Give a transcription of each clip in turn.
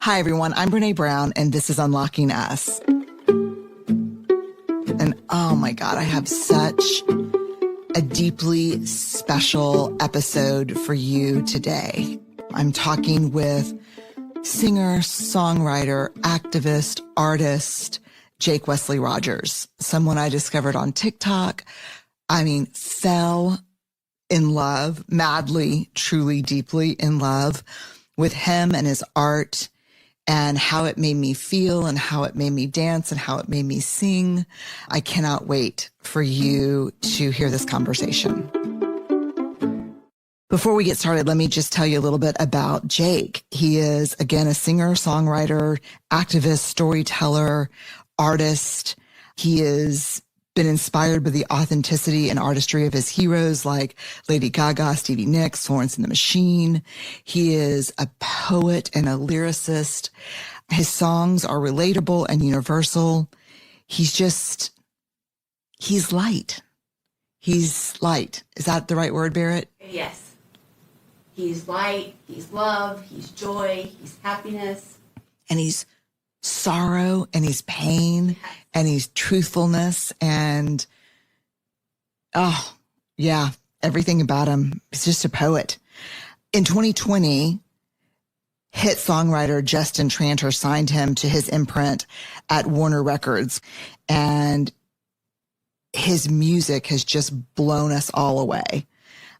Hi, everyone. I'm Brene Brown, and this is Unlocking Us. And oh my God, I have such a deeply special episode for you today. I'm talking with singer, songwriter, activist, artist, Jake Wesley Rogers, someone I discovered on TikTok. Fell in love, madly, truly, deeply in love with him and his art and how it made me feel and how it made me dance and how it made me sing. I cannot wait for you to hear this conversation. Before we get started, let me just tell you a little bit about Jake. He is, again, a singer, songwriter, activist, storyteller, artist. He has been inspired by the authenticity and artistry of his heroes like Lady Gaga, Stevie Nicks, Florence and the Machine. He is a poet and a lyricist. His songs are relatable and universal. He's light. He's light. Is that the right word, Barrett? Yes. He's light, he's love, he's joy, he's happiness. And he's sorrow, and he's pain, and he's truthfulness, and everything about him. He's just a poet. In 2020, hit songwriter Justin Tranter signed him to his imprint at Warner Records, and his music has just blown us all away.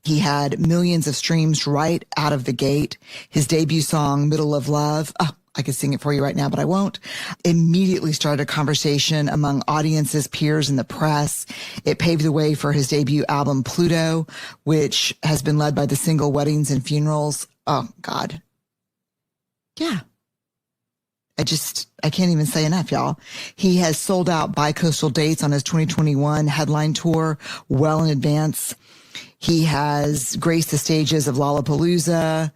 He had millions of streams right out of the gate. His debut song, Middle of Love, I could sing it for you right now, but I won't, immediately started a conversation among audiences, peers, and the press. It paved the way for his debut album, Pluto, which has been led by the single Weddings and Funerals. Oh, God. Yeah. I can't even say enough, y'all. He has sold out bi-coastal dates on his 2021 headline tour well in advance. He has graced the stages of Lollapalooza,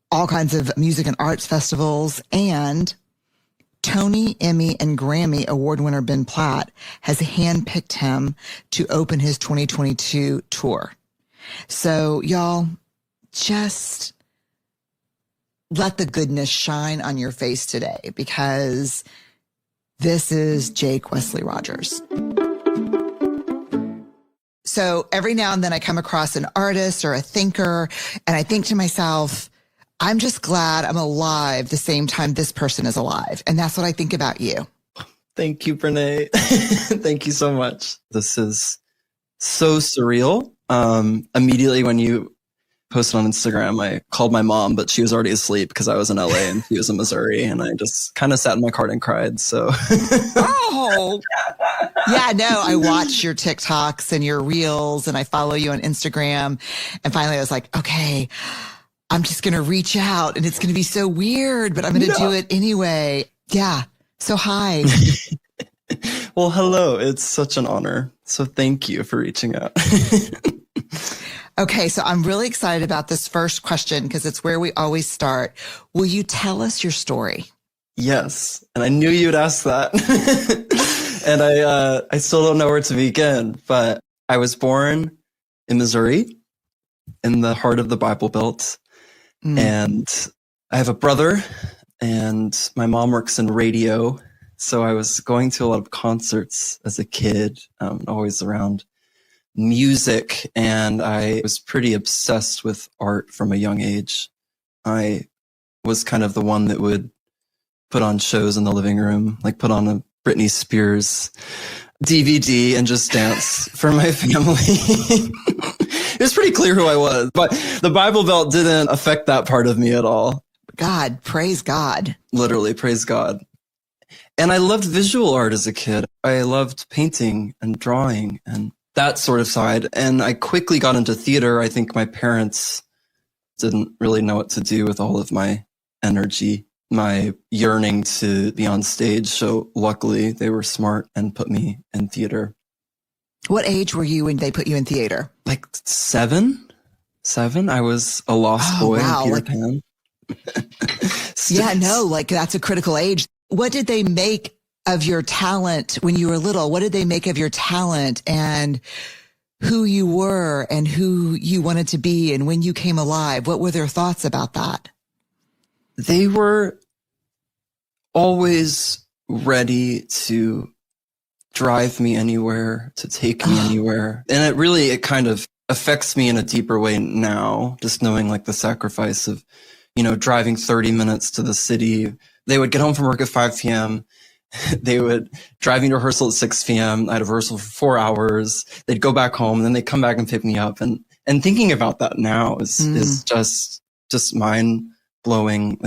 all kinds of music and arts festivals, and Tony, Emmy, and Grammy award winner Ben Platt has handpicked him to open his 2022 tour. So y'all, just let the goodness shine on your face today, because this is Jake Wesley Rogers. So every now and then I come across an artist or a thinker, and I think to myself, I'm just glad I'm alive the same time this person is alive. And that's what I think about you. Thank you, Brene. Thank you so much. This is so surreal. Immediately when you posted on Instagram, I called my mom, but she was already asleep because I was in LA and she was in Missouri. And I just kind of sat in my car and cried. So, oh, yeah, no, I watch your TikToks and your reels, and I follow you on Instagram. And finally I was like, okay, I'm just going to reach out, and it's going to be so weird, but I'm going to do it anyway. Yeah. So hi. Well, hello. It's such an honor. So thank you for reaching out. Okay. So I'm really excited about this first question because it's where we always start. Will you tell us your story? Yes. And I knew you'd ask that. And I still don't know where to begin, but I was born in Missouri, in the heart of the Bible Belt. And I have a brother, and my mom works in radio. So I was going to a lot of concerts as a kid, always around music. And I was pretty obsessed with art from a young age. I was kind of the one that would put on shows in the living room, like put on a Britney Spears DVD and just dance for my family. It was pretty clear who I was, but the Bible Belt didn't affect that part of me at all. God, praise God. Literally, praise God. And I loved visual art as a kid. I loved painting and drawing and that sort of side. And I quickly got into theater. I think my parents didn't really know what to do with all of my energy, my yearning to be on stage. So luckily they were smart and put me in theater. What age were you when they put you in theater? Like seven. I was a lost boy in Peter Pan. Yeah, no, like that's a critical age. What did they make of your talent when you were little? What did they make of your talent and who you were and who you wanted to be and when you came alive? What were their thoughts about that? They were always ready to drive me anywhere, to take me anywhere. And it kind of affects me in a deeper way now, just knowing like the sacrifice of, driving 30 minutes to the city. They would get home from work at 5 p.m. They would drive me to rehearsal at 6 p.m. I'd have rehearsal for 4 hours. They'd go back home and then they'd come back and pick me up. And thinking about that now is just mind blowing,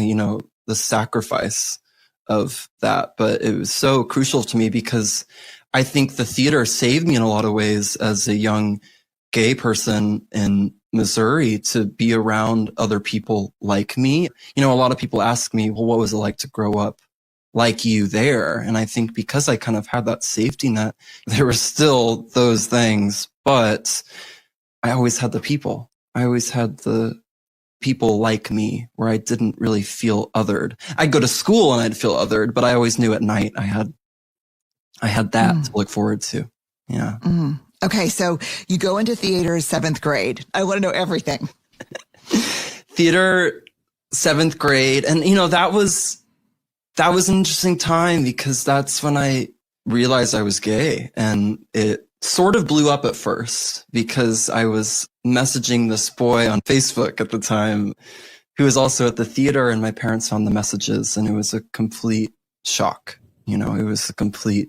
the sacrifice of that. But it was so crucial to me because I think the theater saved me in a lot of ways as a young gay person in Missouri to be around other people like me. A lot of people ask me, well, what was it like to grow up like you there? And I think because I kind of had that safety net, there were still those things, but I always had the people. I always had the people like me where I didn't really feel othered. I'd go to school and I'd feel othered, but I always knew at night I had that to look forward to. Yeah. Okay. So you go into theater 7th grade. I want to know everything. Theater 7th grade. And, that was an interesting time because that's when I realized I was gay, and it sort of blew up at first because I was messaging this boy on Facebook at the time who was also at the theater, and my parents found the messages, and it was a complete shock. It was a complete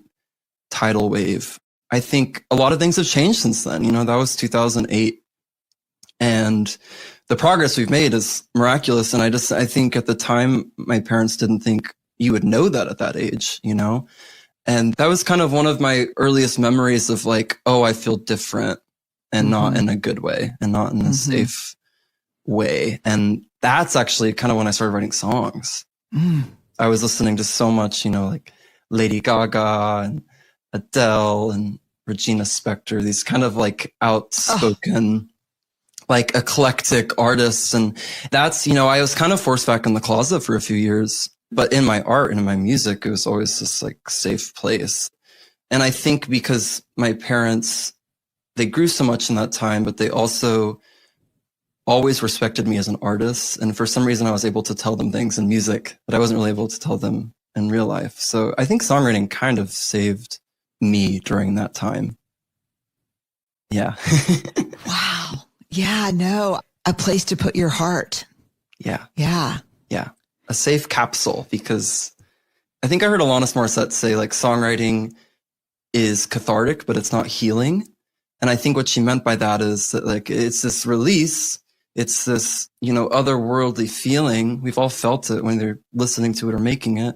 tidal wave. I think a lot of things have changed since then. That was 2008, and the progress we've made is miraculous. And I think at the time, my parents didn't think you would know that at that age, and that was kind of one of my earliest memories of like, oh, I feel different, and not in a good way, and not in a safe way. And that's actually kind of when I started writing songs. I was listening to so much, like Lady Gaga and Adele and Regina Spektor, these kind of like outspoken, like eclectic artists. And that's, I was kind of forced back in the closet for a few years, but in my art and in my music, it was always this like safe place. And I think because my parents, they grew so much in that time, but they also always respected me as an artist. And for some reason, I was able to tell them things in music that I wasn't really able to tell them in real life. So I think songwriting kind of saved me during that time. Yeah. Wow. Yeah, no, a place to put your heart. Yeah. Yeah. Yeah. A safe capsule, because I think I heard Alanis Morissette say like songwriting is cathartic, but it's not healing. And I think what she meant by that is that like, it's this release. It's this, otherworldly feeling. We've all felt it when they're listening to it or making it,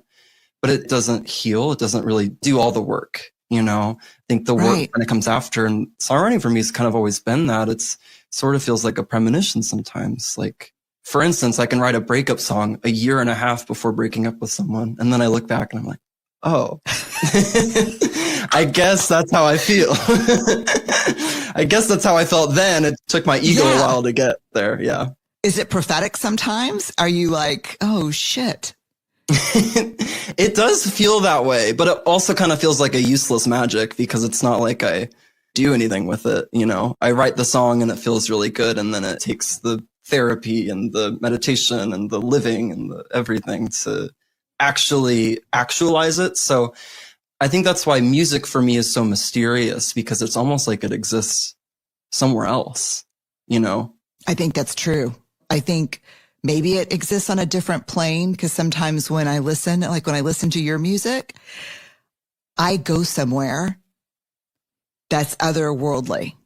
but it doesn't heal. It doesn't really do all the work. I think the work when it comes after, and songwriting for me has kind of always been that. It's sort of feels like a premonition sometimes. Like, for instance, I can write a breakup song a year and a half before breaking up with someone. And then I look back and I'm like, oh, I guess that's how I feel. I guess that's how I felt then. It took my ego a while to get there. Yeah. Is it prophetic sometimes? Are you like, oh shit? It does feel that way, but it also kind of feels like a useless magic because it's not like I do anything with it. I write the song and it feels really good. And then it takes the therapy and the meditation and the living and the everything to actually actualize it. So I think that's why music for me is so mysterious, because it's almost like it exists somewhere else, I think that's true. I think maybe it exists on a different plane, because sometimes when I listen to your music, I go somewhere that's otherworldly,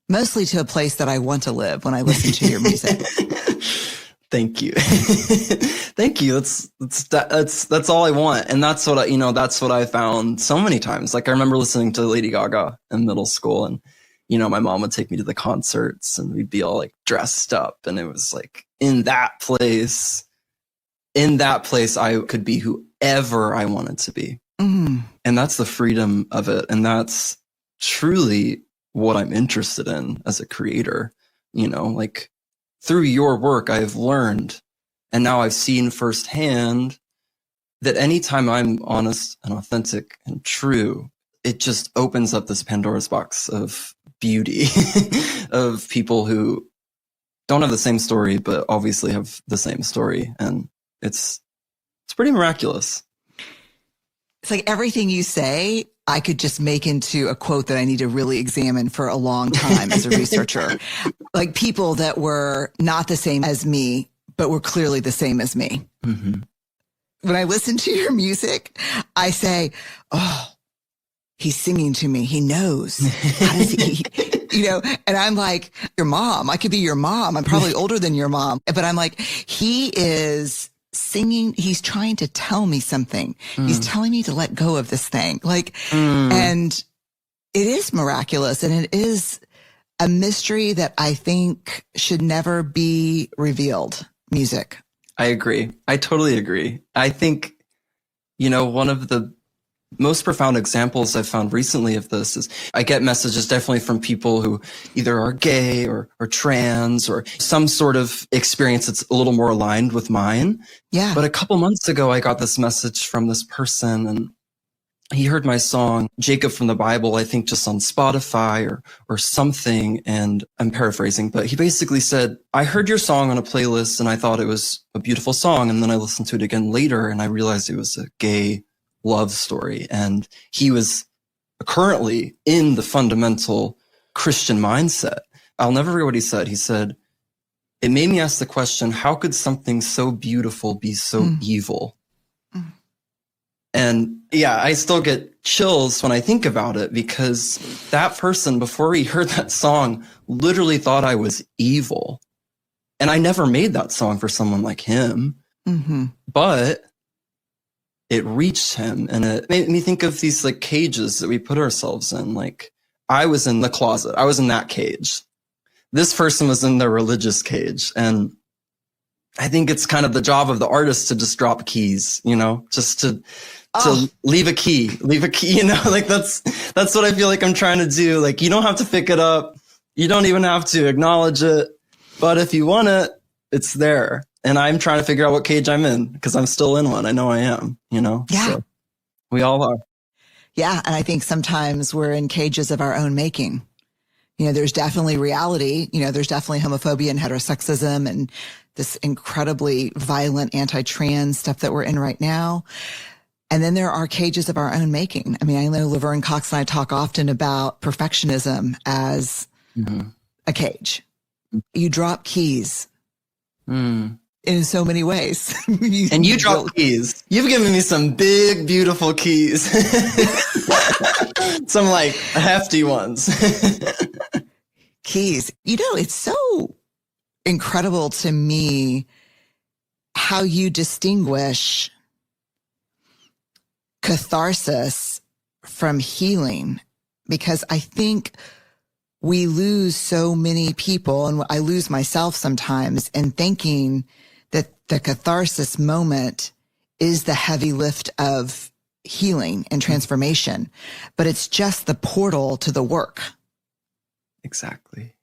mostly to a place that I want to live when I listen to your music. Thank you. Thank you. That's all I want. And that's what that's what I found so many times. Like I remember listening to Lady Gaga in middle school, and, my mom would take me to the concerts and we'd be all like dressed up. And it was like in that place I could be whoever I wanted to be. And that's the freedom of it. And that's truly what I'm interested in as a creator, like through your work, I've learned, and now I've seen firsthand that anytime I'm honest and authentic and true, it just opens up this Pandora's box of beauty of people who don't have the same story, but obviously have the same story. And it's pretty miraculous. It's like everything you say, I could just make into a quote that I need to really examine for a long time as a researcher. Like people that were not the same as me, but were clearly the same as me. Mm-hmm. When I listen to your music, I say, oh, he's singing to me. He knows. How does he, and I'm like, your mom. I could be your mom. I'm probably older than your mom. But I'm like, he is singing. He's trying to tell me something. He's telling me to let go of this thing. And it is miraculous. And it is a mystery that I think should never be revealed. Music. I agree. I totally agree. I think, one of the most profound examples I've found recently of this is I get messages definitely from people who either are gay or trans or some sort of experience that's a little more aligned with mine. Yeah. But a couple months ago, I got this message from this person, and he heard my song, Jacob from the Bible, I think just on Spotify or something. And I'm paraphrasing, but he basically said, I heard your song on a playlist and I thought it was a beautiful song. And then I listened to it again later and I realized it was a gay love story. And he was currently in the fundamental Christian mindset. I'll never forget what he said. He said, it made me ask the question, how could something so beautiful be so evil? And yeah, I still get chills when I think about it because that person, before he heard that song, literally thought I was evil. And I never made that song for someone like him. Mm-hmm. But it reached him and it made me think of these like cages that we put ourselves in. Like I was in the closet. I was in that cage. This person was in the religious cage. And I think it's kind of the job of the artist to just drop keys, just to leave a key, like that's what I feel like I'm trying to do. Like you don't have to pick it up. You don't even have to acknowledge it. But if you want it, it's there. And I'm trying to figure out what cage I'm in because I'm still in one. I know I am, Yeah. So we all are. Yeah. And I think sometimes we're in cages of our own making. There's definitely reality. There's definitely homophobia and heterosexism and this incredibly violent anti-trans stuff that we're in right now. And then there are cages of our own making. I mean, I know Laverne Cox and I talk often about perfectionism as a cage. You drop keys in so many ways. And you drop keys. You've given me some big, beautiful keys. Some like hefty ones. Keys. It's so incredible to me how you distinguish catharsis from healing, because I think we lose so many people, and I lose myself sometimes, in thinking that the catharsis moment is the heavy lift of healing and transformation, but it's just the portal to the work. Exactly.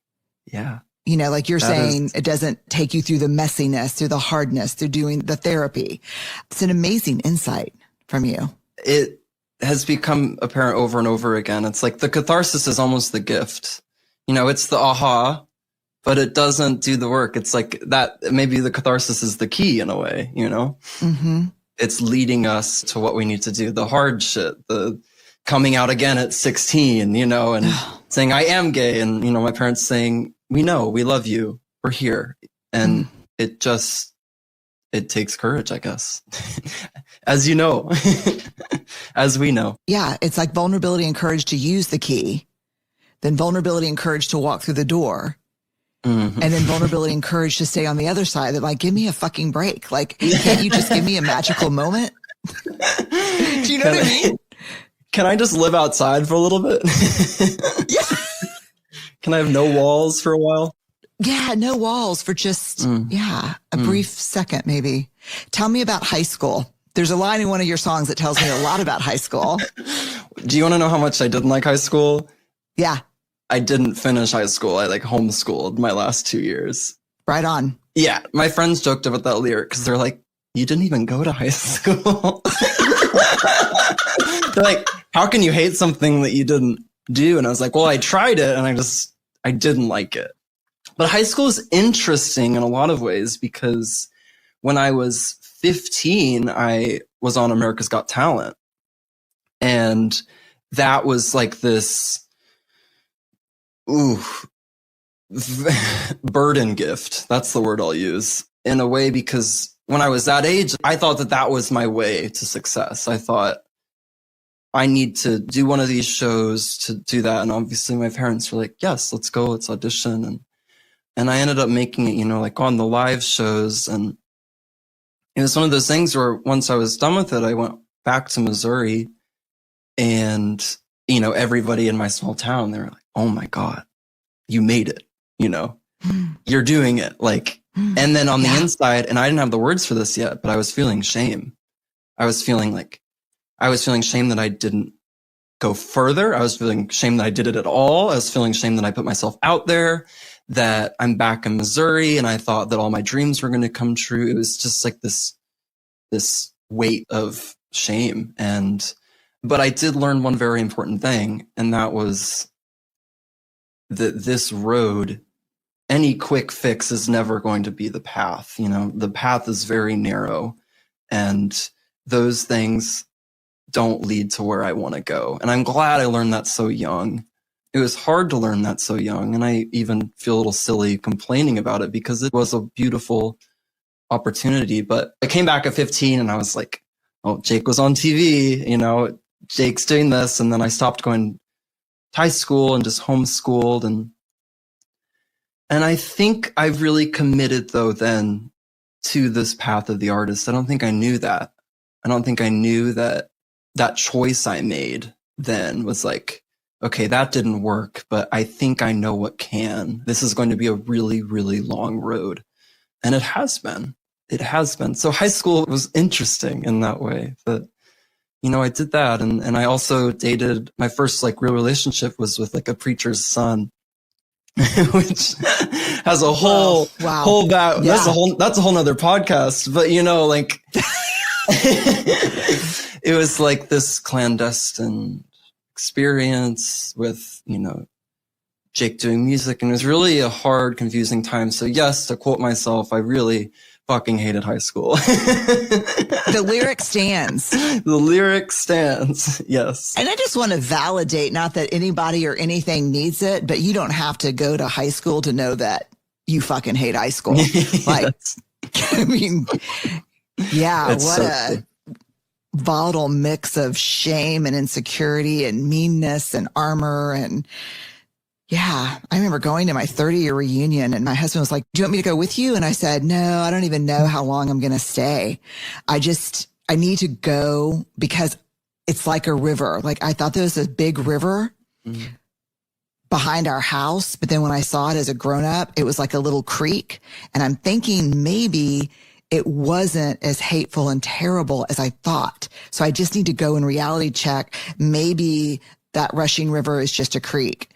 Yeah. Like you're saying, it doesn't take you through the messiness, through the hardness, through doing the therapy. It's an amazing insight from you. It has become apparent over and over again. It's like the catharsis is almost the gift. It's the aha, but it doesn't do the work. It's like that. Maybe the catharsis is the key in a way, Mm-hmm. It's leading us to what we need to do. The hard shit, the coming out again at 16, and saying, I am gay. And, my parents saying, we know, we love you. We're here. And it takes courage, I guess. As you know, as we know. Yeah. It's like vulnerability and courage to use the key, then vulnerability and courage to walk through the door. Mm-hmm. And then vulnerability and courage to stay on the other side. That like, give me a fucking break. Like, can't you just give me a magical moment? Do you know what I mean? Can I just live outside for a little bit? Yeah. Can I have no walls for a while? Yeah, no walls for just, a brief second, maybe. Tell me about high school. There's a line in one of your songs that tells me a lot about high school. Do you want to know how much I didn't like high school? Yeah. I didn't finish high school. I homeschooled my last 2 years. Right on. Yeah. My friends joked about that lyric because they're like, you didn't even go to high school. They're like, how can you hate something that you didn't do? And I was like, well, I tried it and I didn't like it. But high school is interesting in a lot of ways because when I was 15, I was on America's Got Talent. And that was like this, burden gift. That's the word I'll use in a way, because when I was that age, I thought that that was my way to success. I thought I need to do one of these shows to do that. And obviously my parents were like, yes, let's go, let's audition. And I ended up making it, like on the live shows. And it was one of those things where once I was done with it, I went back to Missouri, and, everybody in my small town, they were like, oh my God, you made it, you're doing it. And then on the inside, and I didn't have the words for this yet, but I was feeling shame. I was feeling shame that I didn't go further. I was feeling shame that I did it at all. I was feeling shame that I put myself out there, that I'm back in Missouri, and I thought that all my dreams were going to come true. It was just like this weight of shame. But I did learn one very important thing, and that was that this road, any quick fix is never going to be the path. The path is very narrow, and those things don't lead to where I want to go. And I'm glad I learned that so young. It was hard to learn that so young. And I even feel a little silly complaining about it, because it was a beautiful opportunity. But I came back at 15 and I was like, oh, Jake was on TV, Jake's doing this. And then I stopped going to high school and just homeschooled. And I think I really committed, though, then to this path of the artist. I don't think I knew that. I don't think I knew that choice I made then was like, okay, that didn't work, but I think I know what can. This is going to be a really, really long road. And it has been. It has been. So high school was interesting in that way. That, I did that. And I also dated, my first real relationship was with a preacher's son, which has a whole back. Yeah. That's a whole nother podcast. But it was like this clandestine experience with, Jake doing music, and it was really a hard, confusing time. So yes, to quote myself, I really fucking hated high school. The lyric stands. The lyric stands. Yes. And I just want to validate, not that anybody or anything needs it, but you don't have to go to high school to know that you fucking hate high school. Yes. I mean, yeah, it's what so a true. volatile mix of shame and insecurity and meanness and armor. And yeah, I remember going to my 30-year reunion, and my husband was like, do you want me to go with you? And I said, no, I don't even know how long I'm going to stay. I need to go because it's like a river. I thought there was a big river behind our house. But then when I saw it as a grown up, it was like a little creek. And I'm thinking maybe it wasn't as hateful and terrible as I thought. So I just need to go and reality check. Maybe that rushing river is just a creek.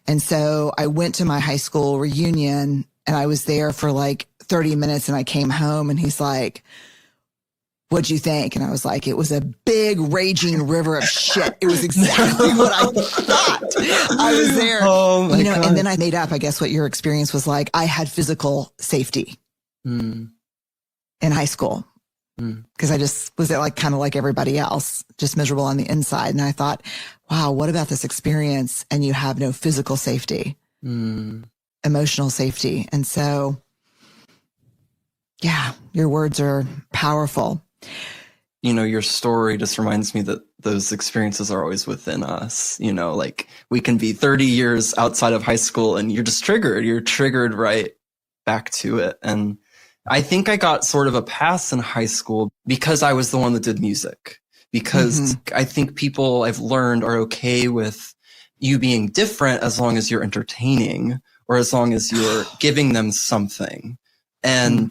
And so I went to my high school reunion, and I was there for 30 minutes, and I came home, and he's like, what'd you think? And I was like, it was a big raging river of shit. It was exactly what I thought. I was there, oh my God. And then I made up, I guess, what your experience was like. I had physical safety in high school. Because I just was there kind of like everybody else, just miserable on the inside. And I thought, wow, what about this experience? And you have no physical safety, emotional safety. And so, yeah, your words are powerful. Your story just reminds me that those experiences are always within us. We can be 30 years outside of high school, and you're just triggered. You're triggered right back to it. And I think I got sort of a pass in high school because I was the one that did music, because I think people I've learned are okay with you being different as long as you're entertaining, or as long as you're giving them something. And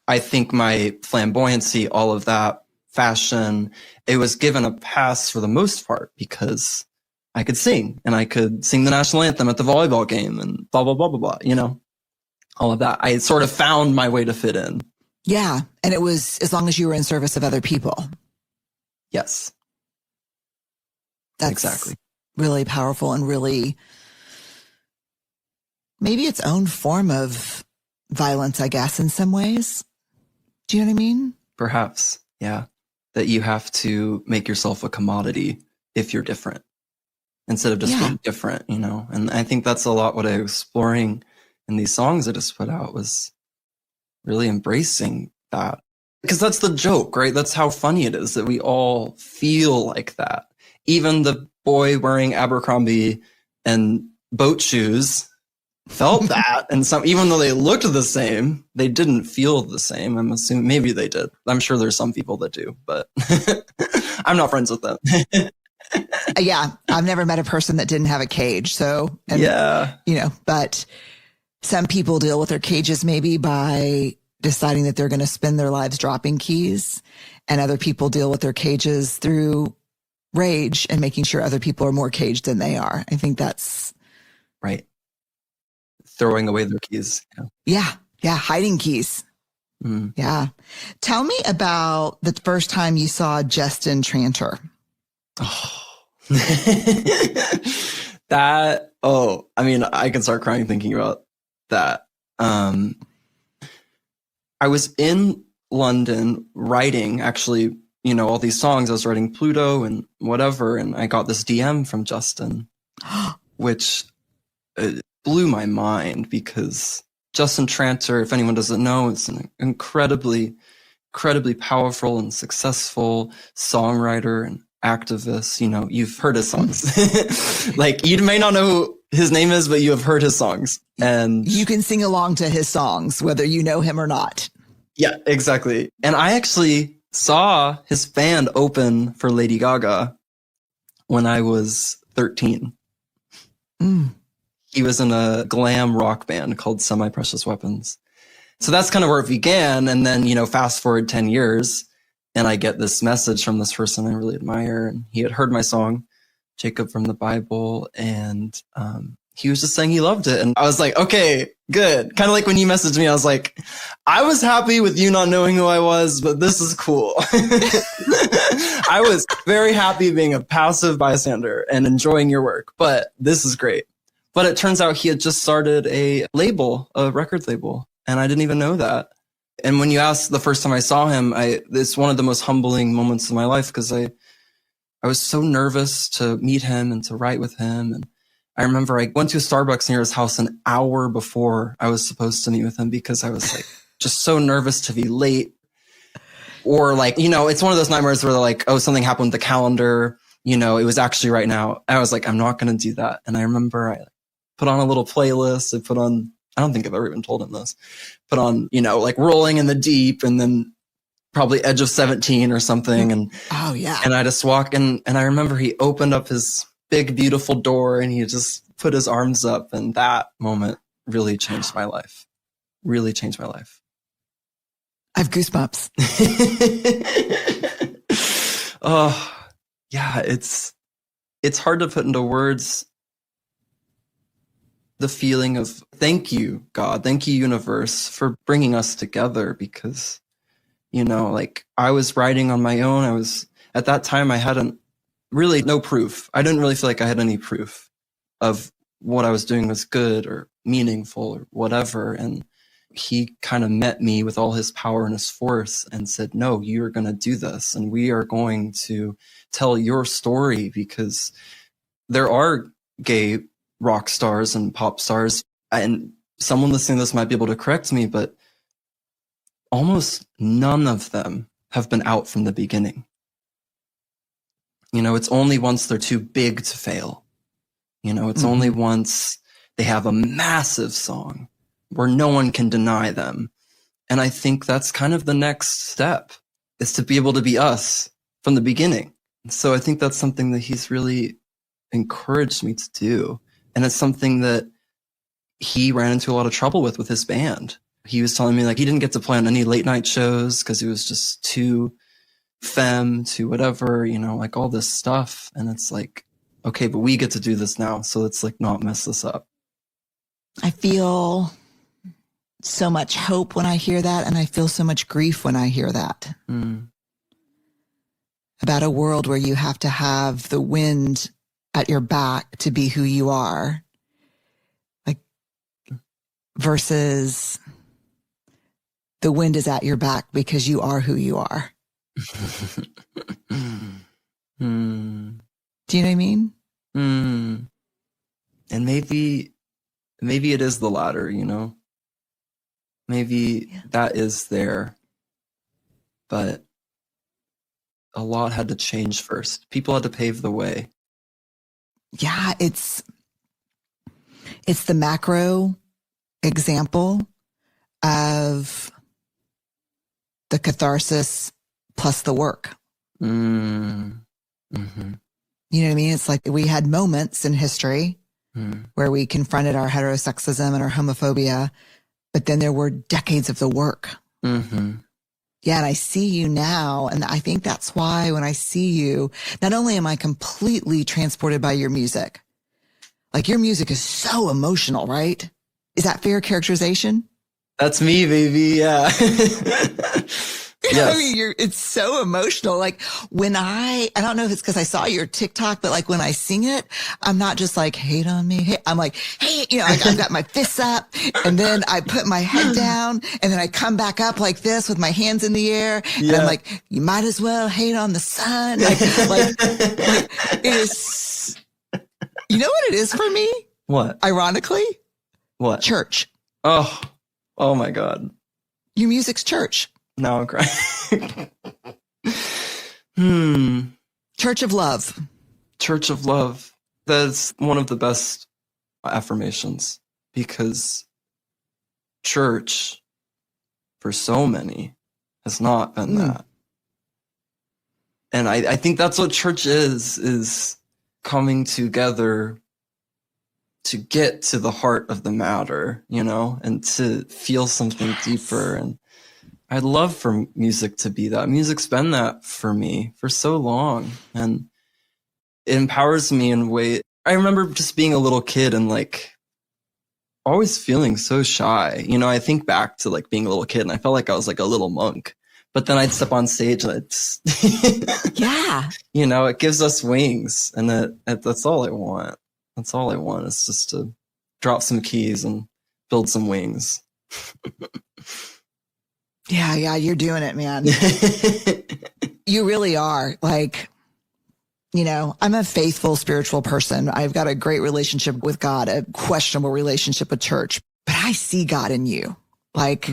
I think my flamboyancy, all of that, fashion, it was given a pass for the most part because I could sing, and I could sing the national anthem at the volleyball game, and blah, blah, blah, blah, blah, all of that. I sort of found my way to fit in. Yeah. And it was as long as you were in service of other people. Yes. That's exactly really powerful, and really maybe its own form of violence, I guess, in some ways. Do you know what I mean? Perhaps. Yeah. that you have to make yourself a commodity if you're different instead of just being different, you know? And I think that's a lot what I was exploring in these songs I just put out, was really embracing that. Because that's the joke, right? That's how funny it is that we all feel like that. Even the boy wearing Abercrombie and boat shoes felt that. And even though they looked the same, they didn't feel the same. I'm assuming maybe they did. I'm sure there's some people that do, but I'm not friends with them. Yeah. I've never met a person that didn't have a cage. So, but some people deal with their cages maybe by deciding that they're going to spend their lives dropping keys, and other people deal with their cages through rage and making sure other people are more caged than they are. I think that's right. Throwing away their keys. Yeah. Hiding keys. Yeah. Tell me about the first time you saw Justin Tranter. I can start crying thinking about that. I was in London writing, actually, all these songs. I was writing Pluto and whatever, and I got this DM from Justin, which blew my mind, because Justin Tranter, if anyone doesn't know, is an incredibly powerful and successful songwriter and activist. You've heard his songs. Like, you may not know who his name is, but you have heard his songs, and you can sing along to his songs, whether you know him or not. Yeah, exactly. And I actually saw his band open for Lady Gaga when I was 13. He was in a glam rock band called Semi-Precious Weapons. So that's kind of where it began. And then, fast forward 10 years, and I get this message from this person I really admire. And he had heard my song, Jacob from the Bible. And he was just saying he loved it. And I was like, okay, good. Kind of like when you messaged me, I was like, I was happy with you not knowing who I was, but this is cool. I was very happy being a passive bystander and enjoying your work, but this is great. But it turns out he had just started a record label, and I didn't even know that. And when you asked the first time I saw him, it's one of the most humbling moments of my life, because I was so nervous to meet him and to write with him. And I remember I went to a Starbucks near his house an hour before I was supposed to meet with him, because I was like just so nervous to be late. Or like, it's one of those nightmares where they're like, oh, something happened with the calendar. It was actually right now. I was like, I'm not going to do that. And I remember I put on a little playlist. I don't think I've ever even told him this, put on, like Rolling in the Deep, and then probably Edge of 17 or something. And oh yeah. And I just walk in, and I remember he opened up his big, beautiful door, and he just put his arms up. And that moment really changed my life. Really changed my life. I have goosebumps. Oh, yeah. It's hard to put into words the feeling of thank you, God. Thank you, universe, for bringing us together, because, like, I was writing on my own. At that time, I hadn't really no proof. I didn't really feel like I had any proof of what I was doing was good or meaningful or whatever. And he kind of met me with all his power and his force and said, no, you're going to do this. And we are going to tell your story, because there are gay rock stars and pop stars. And someone listening to this might be able to correct me, but almost none of them have been out from the beginning. It's only once they're too big to fail. It's only once they have a massive song where no one can deny them. And I think that's kind of the next step, is to be able to be us from the beginning. So I think that's something that he's really encouraged me to do. And it's something that he ran into a lot of trouble with his band. He was telling me, like, he didn't get to play on any late night shows because he was just too femme, to whatever, like all this stuff. And it's like, okay, but we get to do this now. So let's like not mess this up. I feel so much hope when I hear that. And I feel so much grief when I hear that. About a world where you have to have the wind at your back to be who you are, like, versus the wind is at your back because you are who you are. Mm. Do you know what I mean? Mm. And maybe it is the latter, you know? Maybe that is there, but a lot had to change first. People had to pave the way. Yeah, it's the macro example of the catharsis plus the work. Mm. Mm-hmm. You know what I mean? It's like we had moments in history where we confronted our heterosexism and our homophobia, but then there were decades of the work. Mm-hmm. Yeah, and I see you now, and I think that's why when I see you, not only am I completely transported by your music, like your music is so emotional, right? Is that fair characterization? That's me, baby. Yeah. Yes. I mean, it's so emotional. Like when I don't know if it's because I saw your TikTok, but like when I sing it, I'm not just like, hate on me. Hey, I'm like, hey, you know, I've got my fists up and then I put my head down and then I come back up like this with my hands in the air. And I'm like, you might as well hate on the sun. Like it is, you know what it is for me? What? Ironically? What? Church. Oh my God. Your music's church. Now I'm crying. Church of love. Church of love. That's one of the best affirmations because church, for so many, has not been that. And I think that's what church is coming together to get to the heart of the matter, you know, and to feel something deeper. And I'd love for music to be that. Music's been that for me for so long. And it empowers me in a way. I remember just being a little kid and like always feeling so shy. You know, I think back to like being a little kid and I felt like I was like a little monk. But then I'd step on stage and it's, yeah, you know, it gives us wings. And that's all I want. That's all I want is just to drop some keys and build some wings. Yeah, you're doing it, man. You really are. Like, you know, I'm a faithful spiritual person. I've got a great relationship with God, a questionable relationship with church, but I see God in you. Like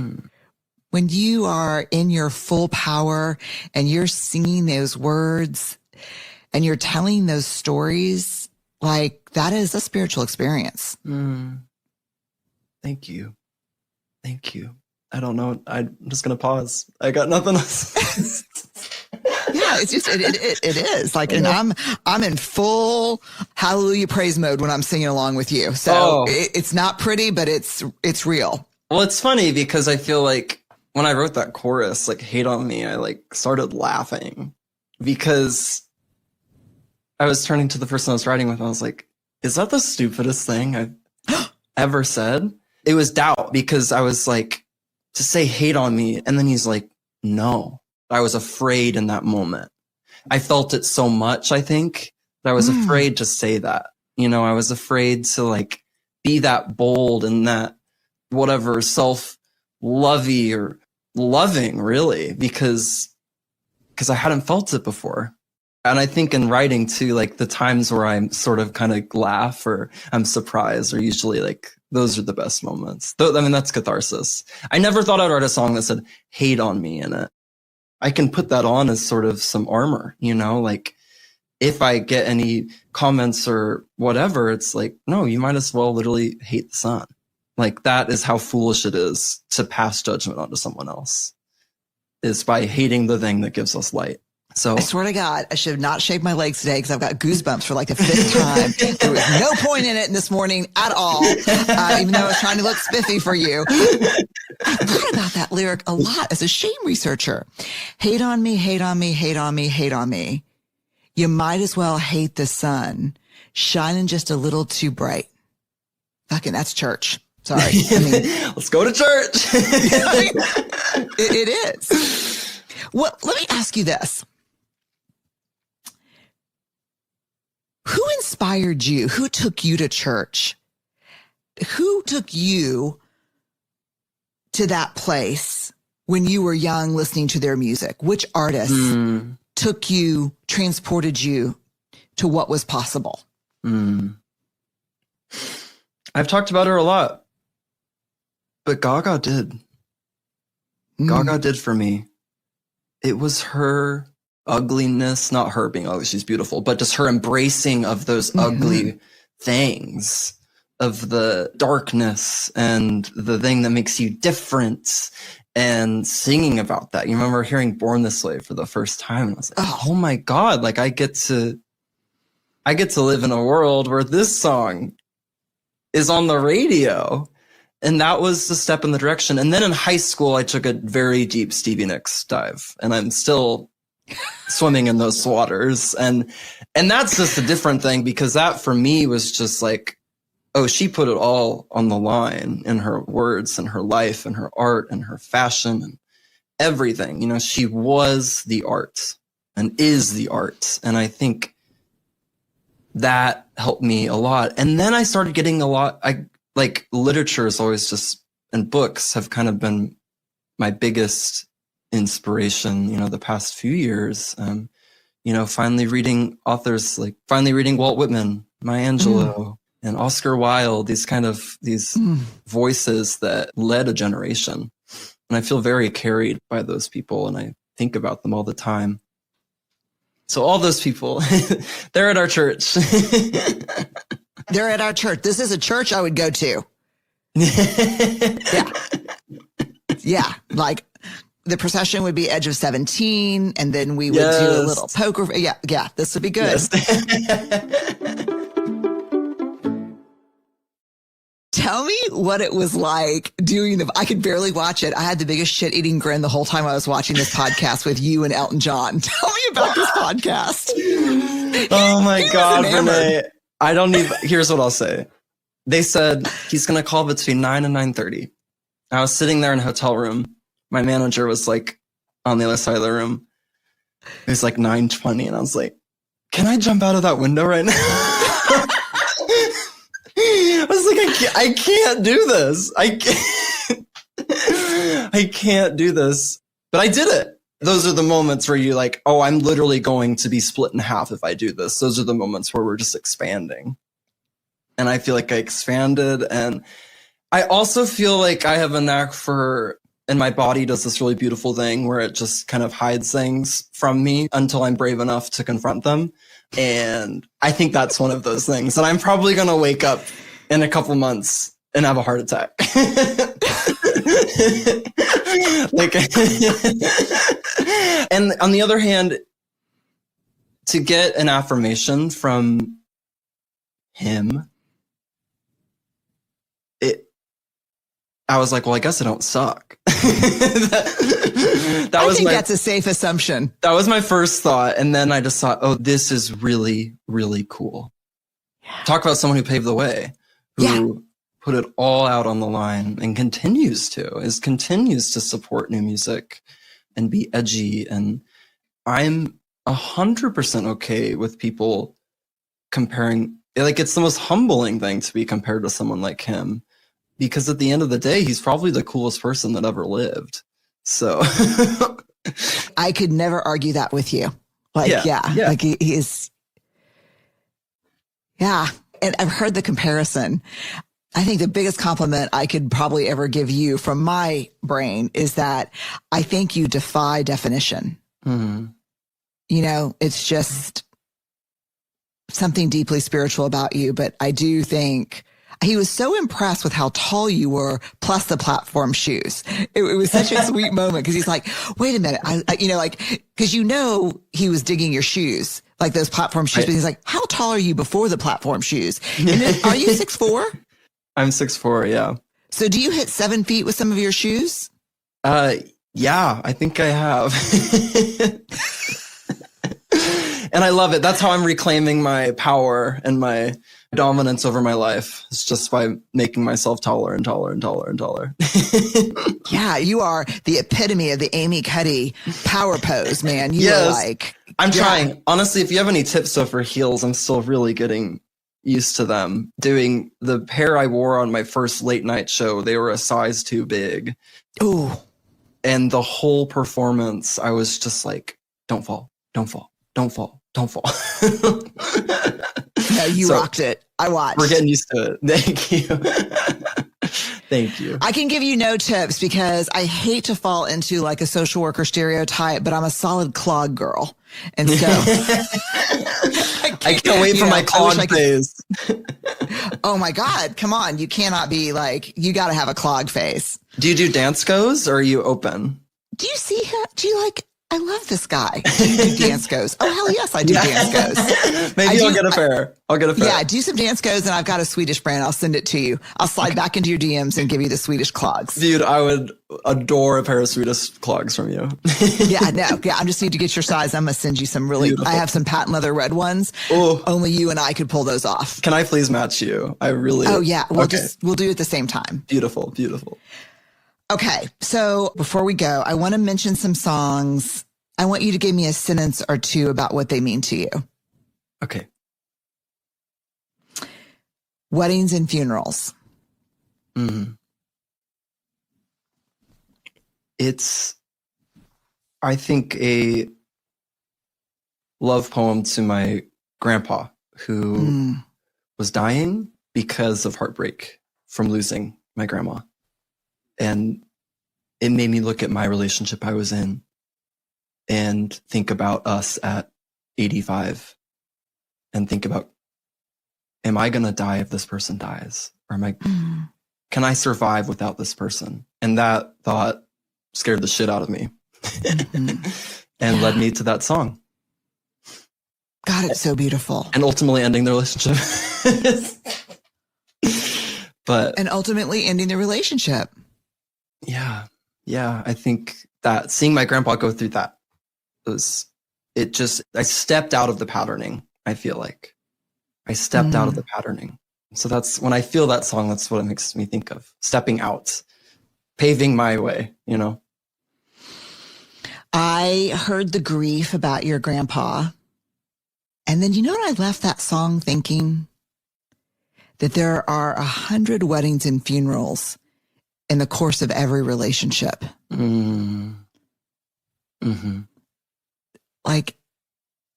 when you are in your full power and you're singing those words and you're telling those stories, like that is a spiritual experience. Thank you. Thank you. I don't know. I'm just going to pause. I got nothing else. Yeah, it's just, it is like, and I'm in full hallelujah praise mode when I'm singing along with you. So it's not pretty, but it's real. Well, it's funny because I feel like when I wrote that chorus, like hate on me, I like started laughing because I was turning to the person I was writing with. And I was like, is that the stupidest thing I've ever said? It was doubt because I was like, to say hate on me. And then he's like, no, I was afraid in that moment. I felt it so much, I think, that I was afraid to say that. You know, I was afraid to like be that bold and that whatever self-lovey or loving really, because I hadn't felt it before. And I think in writing too, like the times where I'm sort of kind of laugh or I'm surprised are usually like, those are the best moments. I mean, that's catharsis. I never thought I'd write a song that said hate on me in it. I can put that on as sort of some armor, you know, like if I get any comments or whatever, it's like, no, you might as well literally hate the sun. Like that is how foolish it is to pass judgment onto someone else, is by hating the thing that gives us light. So I swear to God, I should have not shaved my legs today because I've got goosebumps for like the 5th time. There was no point in it this morning at all, even though I was trying to look spiffy for you. I thought about that lyric a lot as a shame researcher. Hate on me, hate on me, hate on me, hate on me. You might as well hate the sun shining just a little too bright. Fucking, that's church. Sorry. I mean, let's go to church. it is. Well, let me ask you this. Who inspired you? Who took you to church? Who took you to that place when you were young listening to their music? Which artists? transported you to what was possible? I've talked about her a lot, but Gaga did. Gaga did for me. It was her ugliness, not her being ugly, she's beautiful, but just her embracing of those ugly things, of the darkness and the thing that makes you different, and singing about that. You remember hearing Born This Way for the first time, and I was like, oh my God, like I get to live in a world where this song is on the radio. And that was a step in the direction. And then in high school, I took a very deep Stevie Nicks dive, and I'm still swimming in those waters. And that's just a different thing, because that for me was just like, oh, she put it all on the line in her words and her life and her art and her fashion and everything. You know, she was the art and is the art. And I think that helped me a lot. And then I started getting a lot, like literature is always just, and books have kind of been my biggest inspiration, you know, the past few years. You know, finally reading authors, like finally reading Walt Whitman, Maya Angelou, and Oscar Wilde, these voices that led a generation. And I feel very carried by those people, and I think about them all the time. So all those people, they're at our church. They're at our church. This is a church I would go to. Yeah. Like the procession would be Edge of 17, and then we would do a little poker. Yeah. This would be good. Yes. Tell me what it was like doing I could barely watch it. I had the biggest shit-eating grin the whole time I was watching this podcast with you and Elton John. Tell me about this podcast. Oh my God, Brene. Here's what I'll say. They said he's going to call between 9 and 9:30. I was sitting there in a hotel room. My manager was like on the other side of the room. It was like 9:20, and I was like, can I jump out of that window right now? I was like, I can't do this. I can't do this. But I did it. Those are the moments where you're like, oh, I'm literally going to be split in half if I do this. Those are the moments where we're just expanding. And I feel like I expanded. And I also feel like I have a knack and my body does this really beautiful thing where it just kind of hides things from me until I'm brave enough to confront them. And I think that's one of those things. And I'm probably going to wake up in a couple months and have a heart attack. And on the other hand, to get an affirmation from him, I was like, well, I guess I don't suck. That's a safe assumption. That was my first thought. And then I just thought, oh, this is really, really cool. Yeah. Talk about someone who paved the way, who put it all out on the line and continues to support new music and be edgy. And I'm 100% okay with people comparing. Like, it's the most humbling thing to be compared to someone like him, because at the end of the day, he's probably the coolest person that ever lived. So I could never argue that with you. Like, like he is. Yeah. And I've heard the comparison. I think the biggest compliment I could probably ever give you from my brain is that I think you defy definition. Mm-hmm. You know, it's just something deeply spiritual about you. But I do think he was so impressed with how tall you were, plus the platform shoes. It was such a sweet moment, because he's like, wait a minute. Because he was digging your shoes, like those platform shoes. But he's like, how tall are you before the platform shoes? And then, are you 6'4"? I'm 6'4", yeah. So do you hit 7 feet with some of your shoes? Yeah, I think I have. And I love it. That's how I'm reclaiming my power and my dominance over my life. It's just by making myself taller and taller and taller and taller. Yeah, you are the epitome of the Amy Cuddy power pose, man. I'm trying. Honestly, if you have any tips for heels, I'm still really getting used to them. Doing the pair I wore on my first late night show, they were a size too big. Ooh. And the whole performance, I was just like, don't fall. don't fall, don't fall, don't fall. No, you rocked it. I watched. We're getting used to it. Thank you. Thank you. I can give you no tips because I hate to fall into like a social worker stereotype, but I'm a solid clog girl. And so I can't wait for my clog phase. Oh my God. Come on. You cannot be like, you got to have a clog face. Do you do dance goes or are you open? Do you see him? Do you like, I love this guy. Do you do dance goes? Oh, hell yes, I do dance goes. Maybe I'll get a pair. Yeah, do some dance goes and I've got a Swedish brand. I'll send it to you. I'll slide back into your DMs and give you the Swedish clogs. Dude, I would adore a pair of Swedish clogs from you. Yeah, I just need to get your size. I'm going to send you some really, beautiful. I have some patent leather red ones. Ooh. Only you and I could pull those off. Can I please match you? Oh yeah. We'll do it at the same time. Beautiful, beautiful. Okay. So before we go, I want to mention some songs. I want you to give me a sentence or two about what they mean to you. Okay. Weddings and funerals. Mm-hmm. It's, I think, a love poem to my grandpa who was dying because of heartbreak from losing my grandma. And it made me look at my relationship I was in and think about us at 85 and think about, am I going to die if this person dies? Or can I survive without this person? And that thought scared the shit out of me and led me to that song. God, it's so beautiful. And ultimately ending the relationship. And ultimately ending the relationship. Yeah. I think that seeing my grandpa go through that, I stepped out of the patterning. I feel like I stepped out of the patterning. So that's when I feel that song, that's what it makes me think of. Stepping out, paving my way, you know? I heard the grief about your grandpa. And then, you know what I left that song thinking? That there are 100 weddings and funerals in the course of every relationship. Like,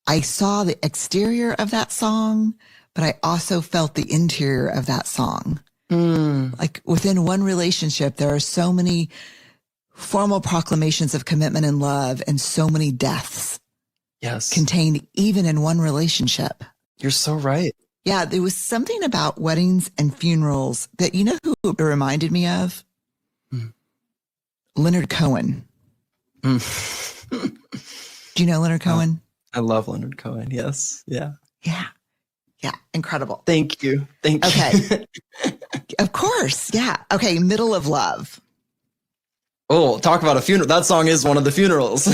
I saw the exterior of that song, but I also felt the interior of that song. Like within one relationship, there are so many formal proclamations of commitment and love and so many deaths. Yes. Contained even in one relationship. You're so right. Yeah, there was something about weddings and funerals that, you know who it reminded me of? Leonard Cohen. Do you know Leonard Cohen? I love Leonard Cohen. Yes. Yeah. Incredible. Thank you. Okay. Of course. Yeah. Okay. Middle of Love. Oh, talk about a funeral. That song is one of the funerals.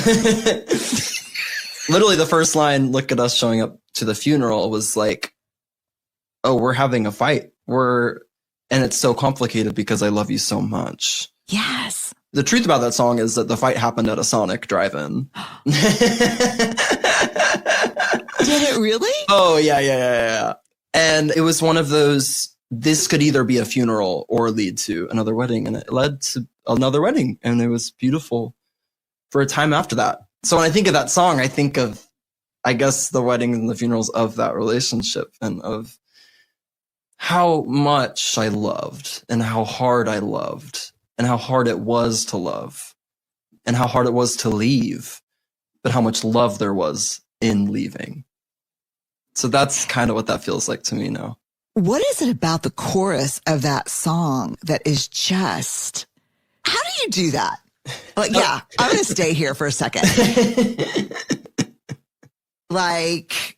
Literally the first line, look at us showing up to the funeral, was like, oh, we're having a fight. And it's so complicated because I love you so much. Yes. The truth about that song is that the fight happened at a Sonic drive-in. Did it really? Oh, yeah. And it was one of those, this could either be a funeral or lead to another wedding. And it led to another wedding. And it was beautiful for a time after that. So when I think of that song, I think of, I guess, the weddings and the funerals of that relationship and of how much I loved and how hard I loved and how hard it was to love and how hard it was to leave, but how much love there was in leaving. So that's kind of what that feels like to me now. What is it about the chorus of that song that is just, how do you do that? Like, yeah, I'm going to stay here for a second. Like,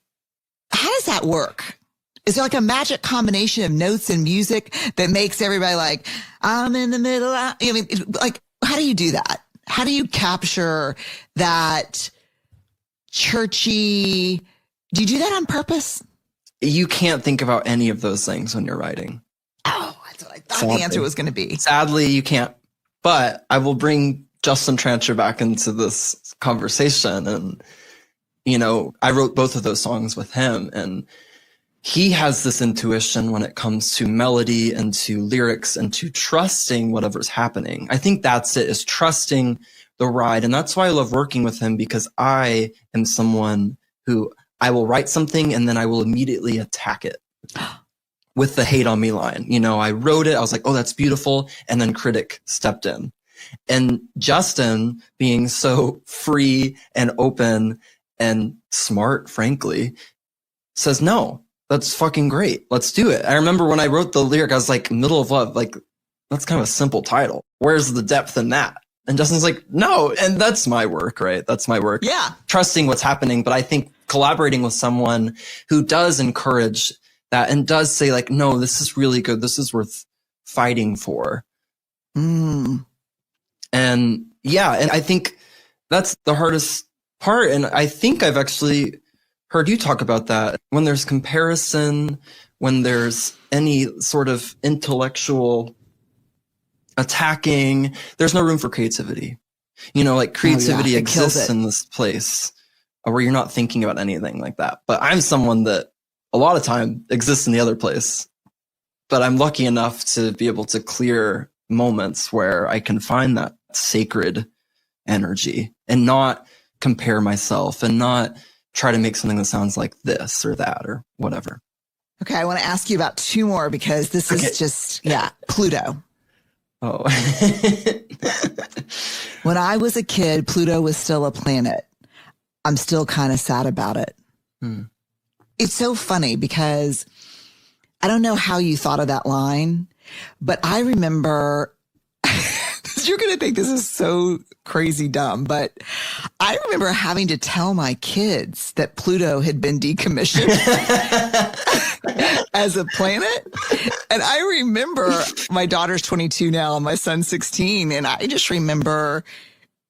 how does that work? Is there like a magic combination of notes and music that makes everybody like, I'm in the middle? I mean, like, how do you do that? How do you capture that churchy? Do you do that on purpose? You can't think about any of those things when you're writing. Oh, that's what I thought the answer was going to be. Sadly, you can't. But I will bring Justin Trancher back into this conversation. And, you know, I wrote both of those songs with him. And he has this intuition when it comes to melody and to lyrics and to trusting whatever's happening. I think that's it, is trusting the ride. And that's why I love working with him, because I am someone who I will write something and then I will immediately attack it with the hate on me line. You know, I wrote it. I was like, oh, that's beautiful. And then critic stepped in. And Justin, being so free and open and smart, frankly, says, no, that's fucking great. Let's do it. I remember when I wrote the lyric, I was like, middle of love, like, that's kind of a simple title. Where's the depth in that? And Justin's like, no. And that's my work, right? That's my work. Yeah. Trusting what's happening. But I think collaborating with someone who does encourage that and does say like, no, this is really good. This is worth fighting for. Mm. And yeah, and I think that's the hardest part. And I think I've actually heard you talk about that. When there's comparison, when there's any sort of intellectual attacking, there's no room for creativity. You know, like creativity exists in this place where you're not thinking about anything like that. But I'm someone that a lot of time exists in the other place. But I'm lucky enough to be able to clear moments where I can find that sacred energy and not compare myself and not try to make something that sounds like this or that or whatever. Okay, I want to ask you about two more because this is just, Pluto. Oh. When I was a kid, Pluto was still a planet. I'm still kind of sad about it. It's so funny because I don't know how you thought of that line, but I remember, you're going to think this is so crazy dumb, but I remember having to tell my kids that Pluto had been decommissioned as a planet. And I remember my daughter's 22 now and my son's 16. And I just remember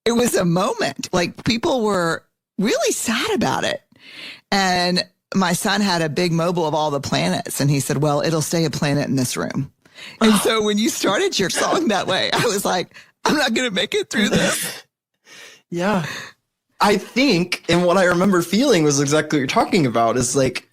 it was a moment, like people were really sad about it. And my son had a big mobile of all the planets. And he said, well, it'll stay a planet in this room. And so when you started your song that way, I was like, I'm not going to make it through this. Yeah. I think, and what I remember feeling was exactly what you're talking about is like,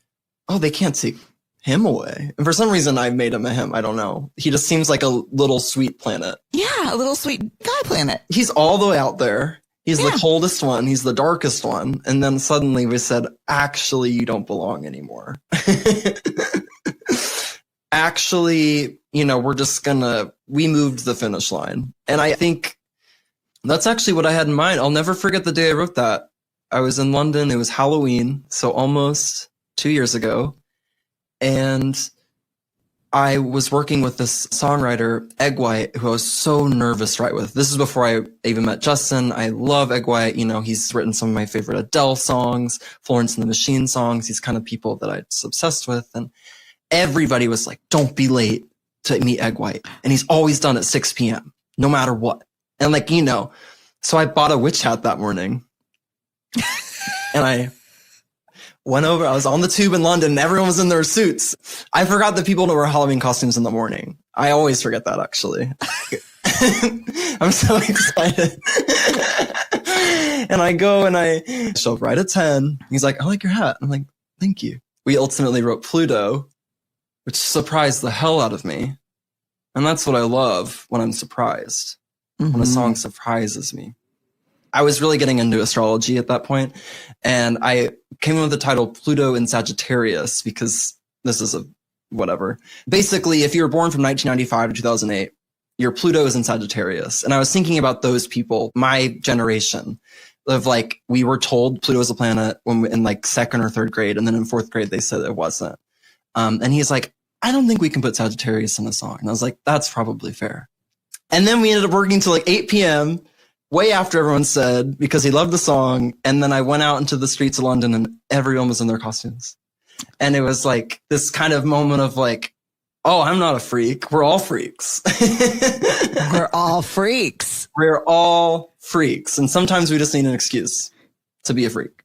oh, they can't take him away. And for some reason, I made him a him. I don't know. He just seems like a little sweet planet. Yeah, a little sweet guy planet. He's all the way out there. He's the coldest one. He's the darkest one. And then suddenly we said, actually, you don't belong anymore. Actually, you know, we moved the finish line. And I think that's actually what I had in mind. I'll never forget the day I wrote that. I was in London. It was Halloween. So almost 2 years ago. And I was working with this songwriter, Egg White, who I was so nervous to write with. This is before I even met Justin. I love Egg White. You know, he's written some of my favorite Adele songs, Florence and the Machine songs. He's kind of people that I was obsessed with. And everybody was like, don't be late to meet Egg White. And he's always done at 6 p.m., no matter what. And like, you know, so I bought a witch hat that morning. And I went over, I was on the tube in London and everyone was in their suits. I forgot that people don't wear Halloween costumes in the morning. I always forget that, actually. I'm so excited. And I go and I show up right at 10. He's like, I like your hat. I'm like, thank you. We ultimately wrote Pluto, which surprised the hell out of me. And that's what I love when I'm surprised, when a song surprises me. I was really getting into astrology at that point, and I came up with the title Pluto in Sagittarius because this is a whatever. Basically, if you were born from 1995 to 2008, your Pluto is in Sagittarius. And I was thinking about those people, my generation, of like, we were told Pluto was a planet when in like second or third grade, and then in fourth grade they said it wasn't. And he's like, I don't think we can put Sagittarius in a song. And I was like, that's probably fair. And then we ended up working till like 8 p.m., way after everyone said, because he loved the song. And then I went out into the streets of London and everyone was in their costumes. And it was like this kind of moment of like, oh, I'm not a freak. We're all freaks. We're all freaks. We're all freaks. And sometimes we just need an excuse to be a freak.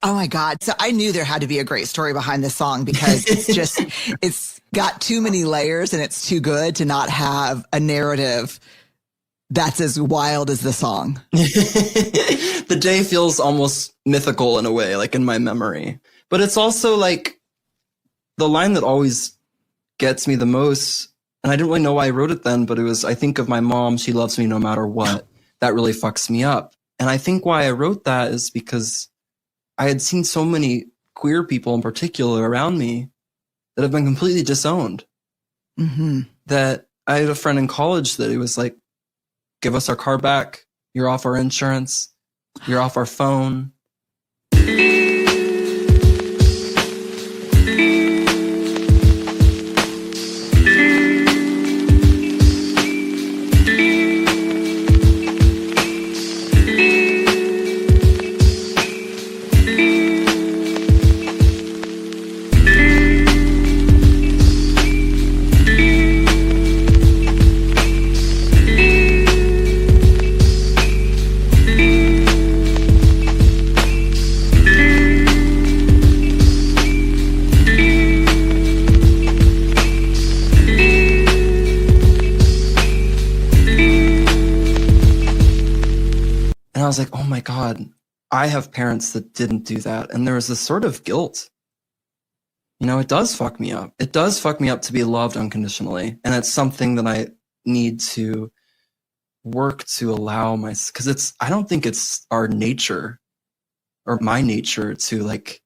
Oh my God. So I knew there had to be a great story behind this song because it's got too many layers and it's too good to not have a narrative that's as wild as the song. The day feels almost mythical in a way, like in my memory. But it's also like the line that always gets me the most. And I didn't really know why I wrote it then, but it was, I think of my mom. She loves me no matter what. that really fucks me up. And I think why I wrote that is because I had seen so many queer people in particular around me that have been completely disowned. Mm-hmm. That I had a friend in college that he was like, give us our car back. You're off our insurance. You're off our phone. And I was like, oh my God, I have parents that didn't do that. And there was this sort of guilt. You know, it does fuck me up. It does fuck me up to be loved unconditionally. And it's something that I need to work to allow because I don't think it's our nature or my nature to like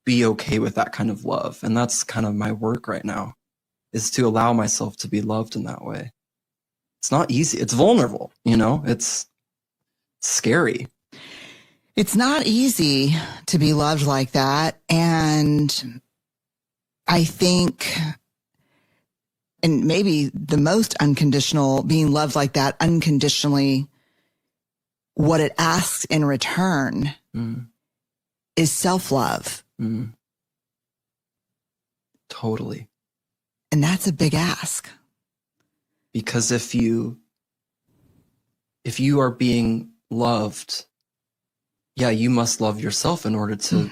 be okay with that kind of love. And that's kind of my work right now, is to allow myself to be loved in that way. It's not easy. It's vulnerable, you know, it's scary. It's not easy to be loved like that. And I think, and maybe the most unconditional, being loved like that unconditionally, what it asks in return is self-love. Totally. And that's a big ask. Because if you are being loved, yeah, you must love yourself in order to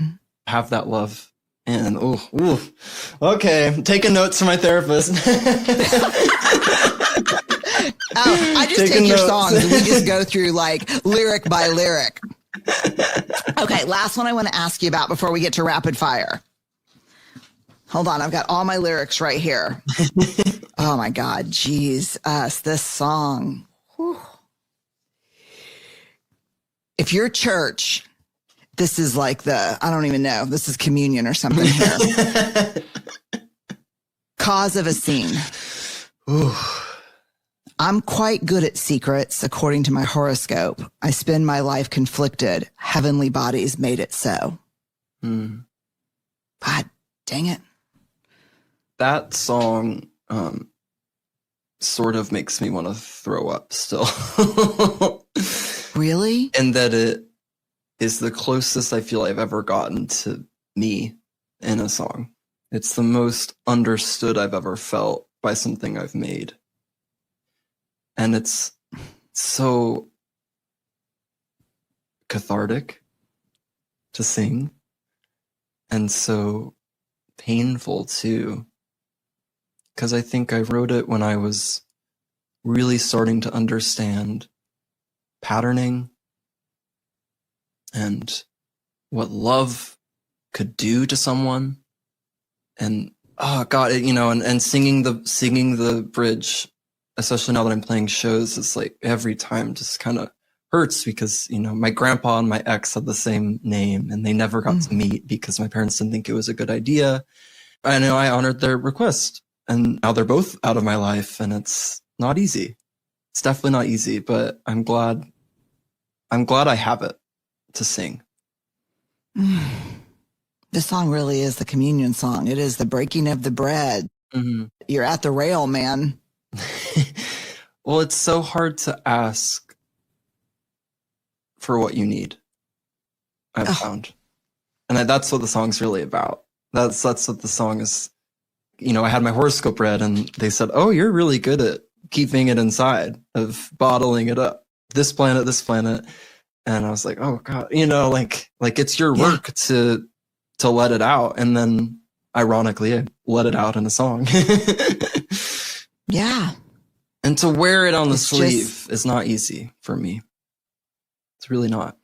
have that love. And okay, I'm taking notes from my therapist. I just take your songs and we just go through like lyric by lyric. Okay, last one I want to ask you about before we get to rapid fire. Hold on, I've got all my lyrics right here. Oh my God, geez, this song. Whew. If your church, this is like I don't even know, this is communion or something here. Cause of a scene. Ooh. I'm quite good at secrets, according to my horoscope. I spend my life conflicted. Heavenly bodies made it so. God dang it. That song sort of makes me want to throw up still. Really? And that it is the closest I feel I've ever gotten to me in a song. It's the most understood I've ever felt by something I've made. And it's so cathartic to sing, and so painful too. Because I think I wrote it when I was really starting to understand patterning and what love could do to someone. And oh God, and singing the bridge, especially now that I'm playing shows, it's like every time just kind of hurts because, my grandpa and my ex had the same name and they never got to meet because my parents didn't think it was a good idea. I know I honored their request and now they're both out of my life and it's not easy. It's definitely not easy, but I'm glad I have it to sing. The song really is the communion song. It is the breaking of the bread. You're at the rail, man. Well, it's so hard to ask for what you need, I've found. And that's what the song's really about. That's what the song is. I had my horoscope read and they said, oh, you're really good at keeping it inside, of bottling it up. This planet. And I was like, oh God, like it's your work to let it out. And then ironically, I let it out in a song. Yeah. And to wear it on the sleeve is not easy for me. It's really not.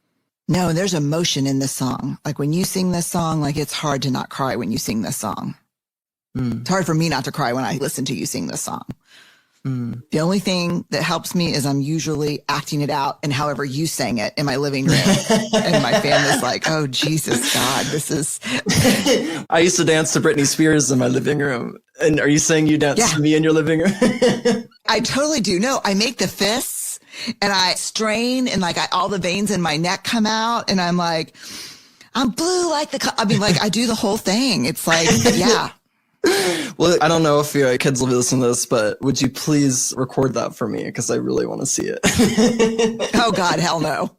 No, there's emotion in this song. Like when you sing this song, like it's hard to not cry when you sing this song. It's hard for me not to cry when I listen to you sing this song. The only thing that helps me is I'm usually acting it out and however you sang it in my living room. And my family's like, oh, Jesus, God, this is. I used to dance to Britney Spears in my living room. And are you saying you dance to me in your living room? I totally do. No, I make the fists and I strain and like all the veins in my neck come out. And I'm like, I'm blue like I do the whole thing. It's like, yeah. Well, I don't know if your kids will be listening to this, but would you please record that for me? Because I really want to see it. Oh, God, hell no.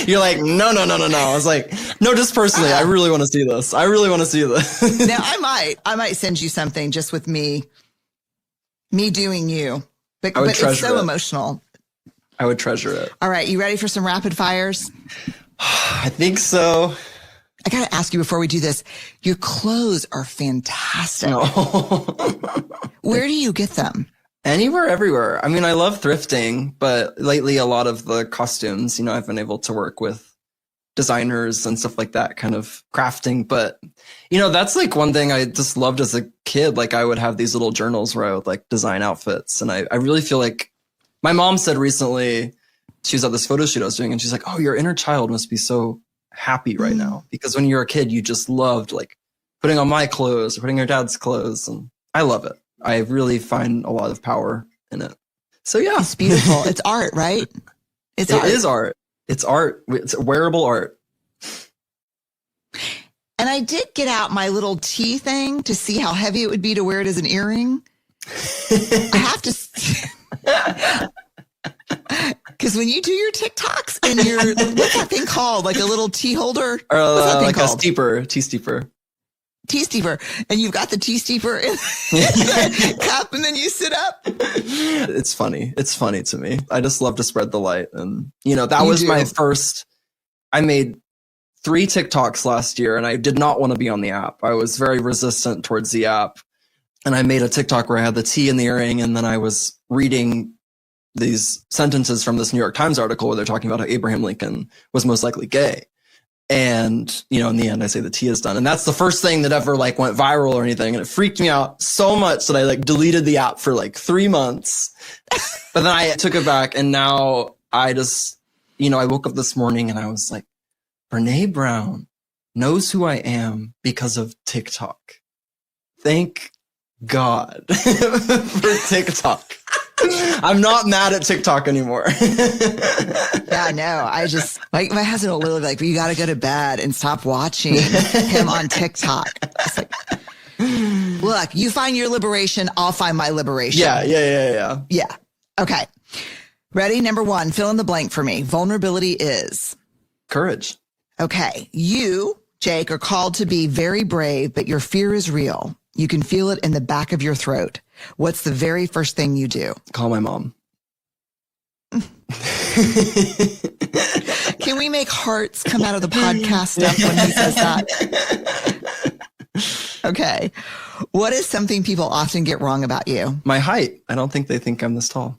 You're like, no. I was like, no, just personally, I really want to see this. Now, I might send you something just with me doing you. But it's so emotional. I would treasure it. All right. You ready for some rapid fires? I think so. I got to ask you before we do this, your clothes are fantastic. No. Where do you get them? Anywhere, everywhere. I mean, I love thrifting, but lately a lot of the costumes, I've been able to work with designers and stuff like that, kind of crafting. But, that's like one thing I just loved as a kid. Like I would have these little journals where I would like design outfits. And I really feel like my mom said recently, she was at this photo shoot I was doing and she's like, oh, your inner child must be so happy right now, because when you were a kid, you just loved like putting on my clothes or putting your dad's clothes. And I love it. I really find a lot of power in it. So yeah, it's beautiful. It's art, right? It is art. It's art. It's wearable art. And I did get out my little tea thing to see how heavy it would be to wear it as an earring. I have to. Because when you do your TikToks and what's that thing called? Like a little tea holder? Or like called? Tea steeper. Tea steeper. And you've got the tea steeper in the cup and then you sit up. It's funny. It's funny to me. I just love to spread the light. And, that was my first, I made 3 TikToks last year and I did not want to be on the app. I was very resistant towards the app. And I made a TikTok where I had the tea in the earring and then I was reading these sentences from this New York Times article where they're talking about how Abraham Lincoln was most likely gay. And, in the end, I say the tea is done. And that's the first thing that ever like went viral or anything. And it freaked me out so much that I like deleted the app for like 3 months. But then I took it back and now I just, I woke up this morning and I was like, Brene Brown knows who I am because of TikTok. Thank God for TikTok. I'm not mad at TikTok anymore. Yeah, no, I just like my husband will literally be like, you got to go to bed and stop watching him on TikTok. It's like, look, you find your liberation, I'll find my liberation. Yeah. Yeah. Okay. Ready? Number 1, fill in the blank for me. Vulnerability is courage. Okay. You, Jake, are called to be very brave, but your fear is real. You can feel it in the back of your throat. What's the very first thing you do? Call my mom. Can we make hearts come out of the podcast stuff when he says that? Okay. What is something people often get wrong about you? My height. I don't think they think I'm this tall.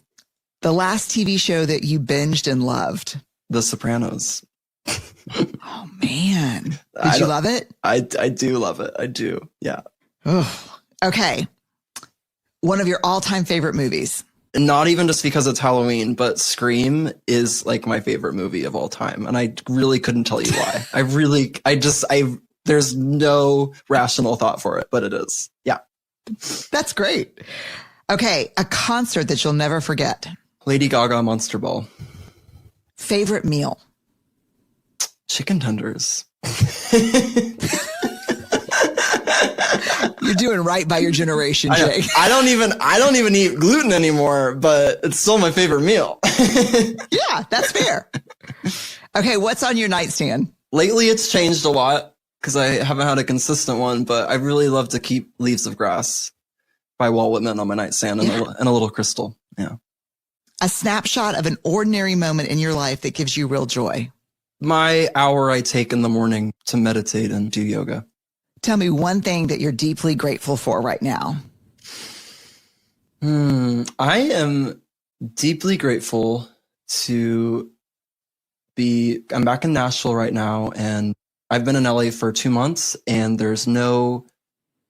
The last TV show that you binged and loved? The Sopranos. Oh, man. Did you love it? I do love it. I do. Yeah. Oh, okay. One of your all-time favorite movies? Not even just because it's Halloween, but Scream is like my favorite movie of all time. And I really couldn't tell you why. There's no rational thought for it, but it is. Yeah. That's great. Okay. A concert that you'll never forget? Lady Gaga Monster Ball. Favorite meal? Chicken tenders. You're doing right by your generation, Jake. I don't even eat gluten anymore, but it's still my favorite meal. Yeah, that's fair. Okay, what's on your nightstand? Lately, it's changed a lot because I haven't had a consistent one, but I really love to keep Leaves of Grass by Walt Whitman on my nightstand and a little crystal. Yeah. A snapshot of an ordinary moment in your life that gives you real joy. My hour I take in the morning to meditate and do yoga. Tell me one thing that you're deeply grateful for right now. I am deeply grateful to I'm back in Nashville right now, and I've been in LA for 2 months, and there's no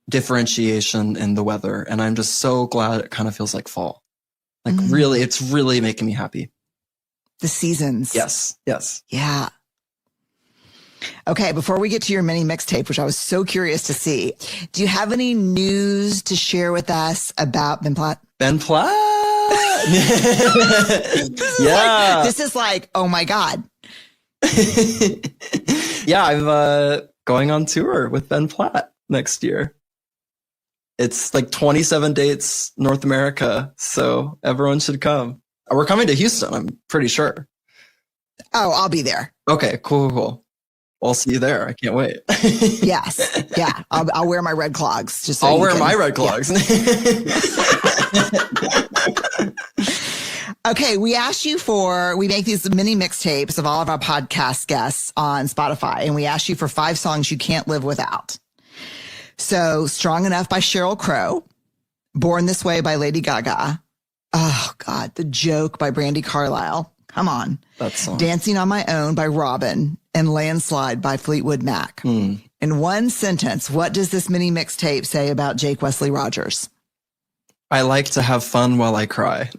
differentiation in the weather. And I'm just so glad it kind of feels like fall. Like really, it's really making me happy. The seasons. Yes. Yes. Yeah. Okay, before we get to your mini mixtape, which I was so curious to see, do you have any news to share with us about Ben Platt? Ben Platt? This is like, oh my God. Yeah, I'm going on tour with Ben Platt next year. It's like 27 dates, North America, so everyone should come. We're coming to Houston, I'm pretty sure. Oh, I'll be there. Okay, cool. I'll see you there. I can't wait. Yes. Yeah. I'll wear my red clogs. Just so I'll wear my red clogs. Yeah. Okay. We make these mini mixtapes of all of our podcast guests on Spotify, and we asked you for 5 songs you can't live without. So Strong Enough by Sheryl Crow, Born This Way by Lady Gaga. Oh God. The Joke by Brandi Carlile. Come on. That song. Dancing on My Own by Robin, and Landslide by Fleetwood Mac. In one sentence, what does this mini mixtape say about Jake Wesley Rogers? I like to have fun while I cry.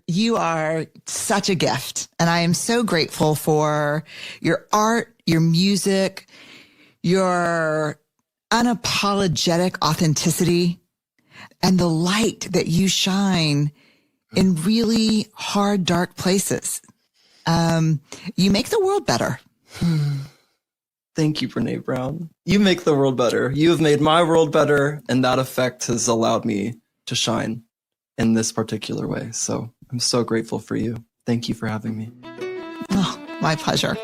You are such a gift, and I am so grateful for your art, your music, your unapologetic authenticity, and the light that you shine in really hard, dark places. You make the world better. Thank you, Brene Brown. You make the world better. You have made my world better, and that effect has allowed me to shine in this particular way. So I'm so grateful for you. Thank you for having me. Oh, my pleasure.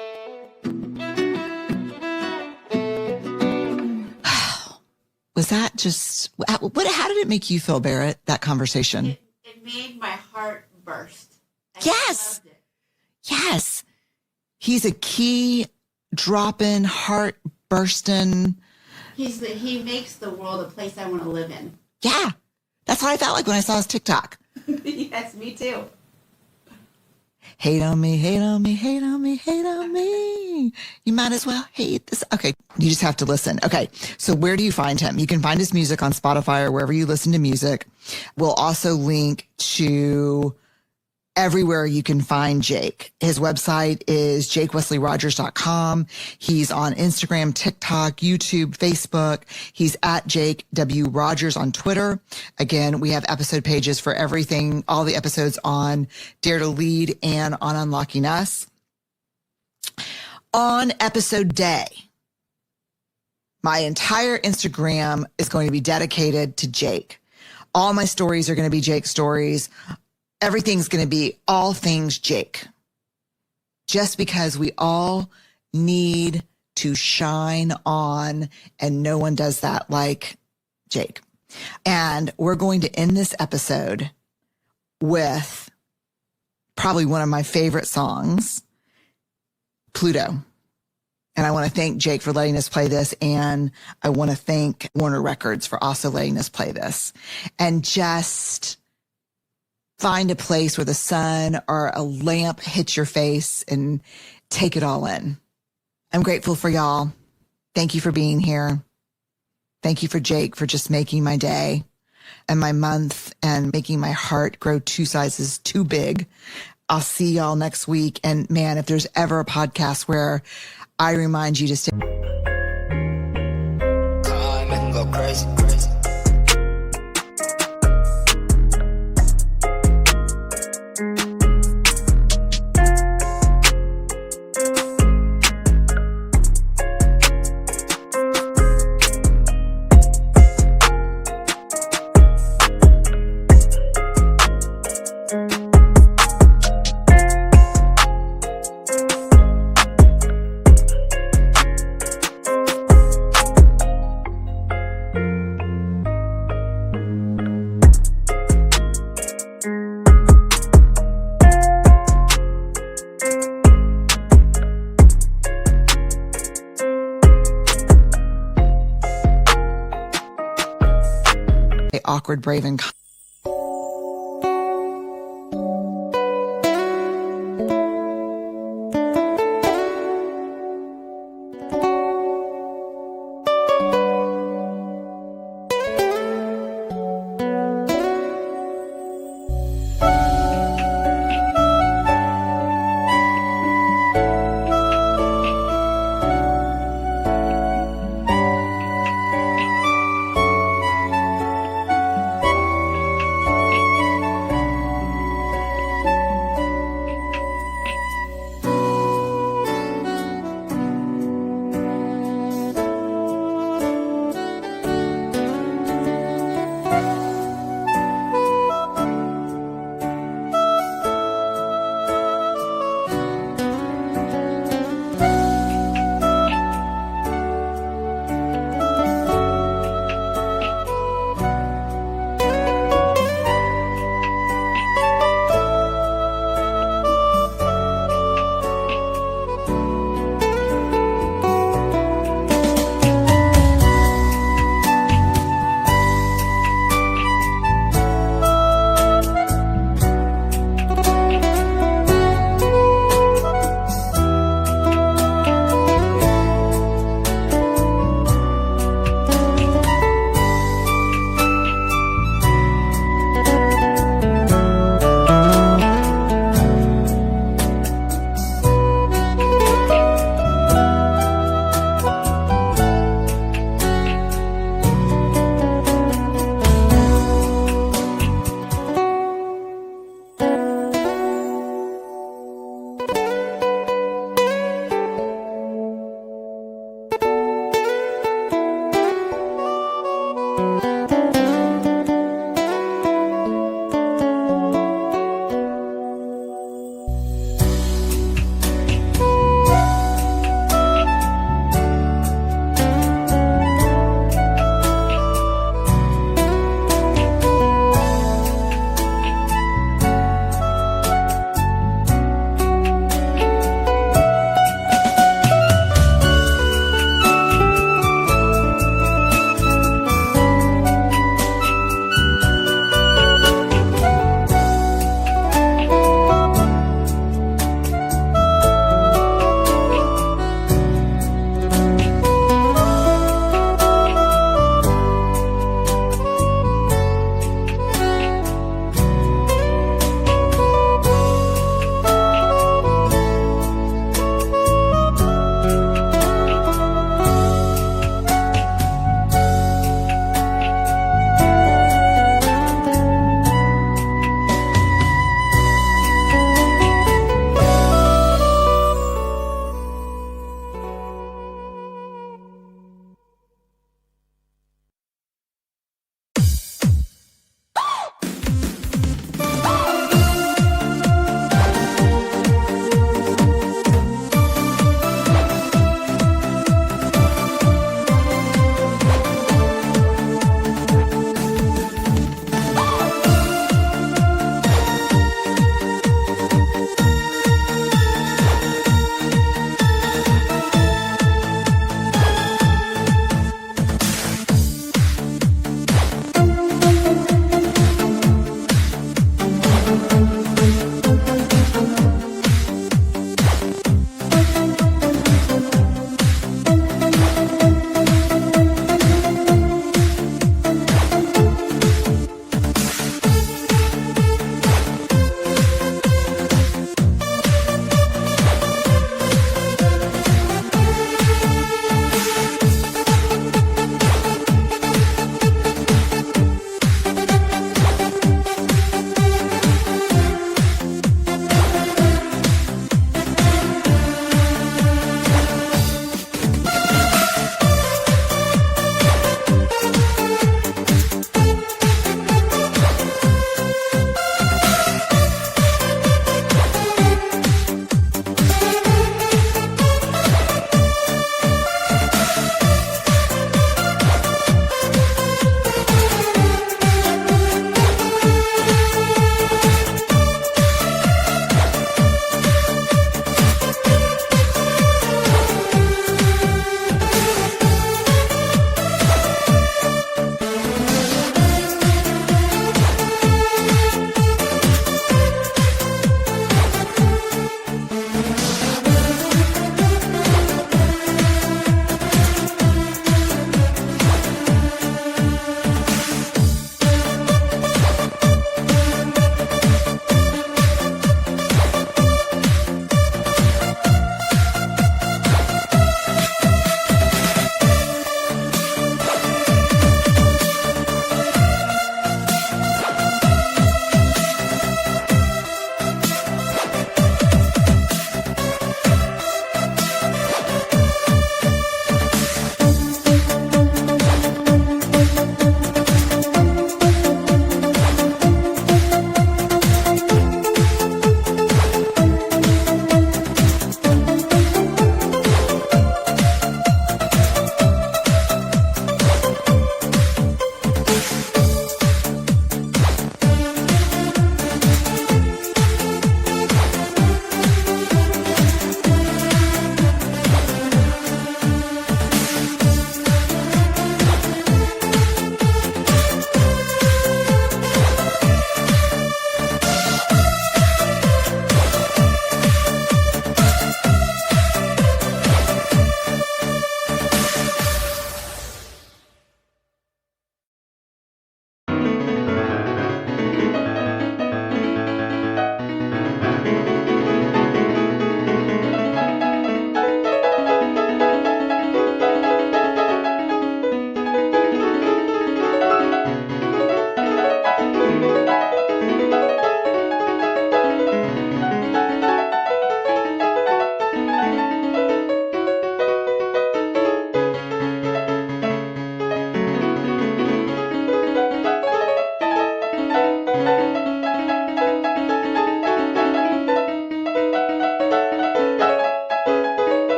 Was that just, how did it make you feel, Barrett, that conversation? It made my heart burst. Yes. Yes. He's a key dropping, heart bursting. He makes the world a place I want to live in. Yeah. That's what I felt like when I saw his TikTok. Yes, me too. Hate on me, hate on me, hate on me, hate on me. You might as well hate this. Okay. You just have to listen. Okay. So where do you find him? You can find his music on Spotify or wherever you listen to music. We'll also link to everywhere you can find Jake. His website is jakewesleyrogers.com. He's on Instagram, TikTok, YouTube, Facebook. He's at Jake W. Rogers on Twitter. Again, we have episode pages for everything, all the episodes on Dare to Lead and on Unlocking Us. On episode day, my entire Instagram is going to be dedicated to Jake. All my stories are going to be Jake stories. Everything's going to be all things Jake. Just because we all need to shine on, and no one does that like Jake. And we're going to end this episode with probably one of my favorite songs, Pluto. And I want to thank Jake for letting us play this. And I want to thank Warner Records for also letting us play this. And just find a place where the sun or a lamp hits your face and take it all in. I'm grateful for y'all. Thank you for being here. Thank you for Jake for just making my day and my month and making my heart grow 2 sizes too big. I'll see y'all next week. And man, if there's ever a podcast where I remind you to stay. Go crazy. Awkward, brave, and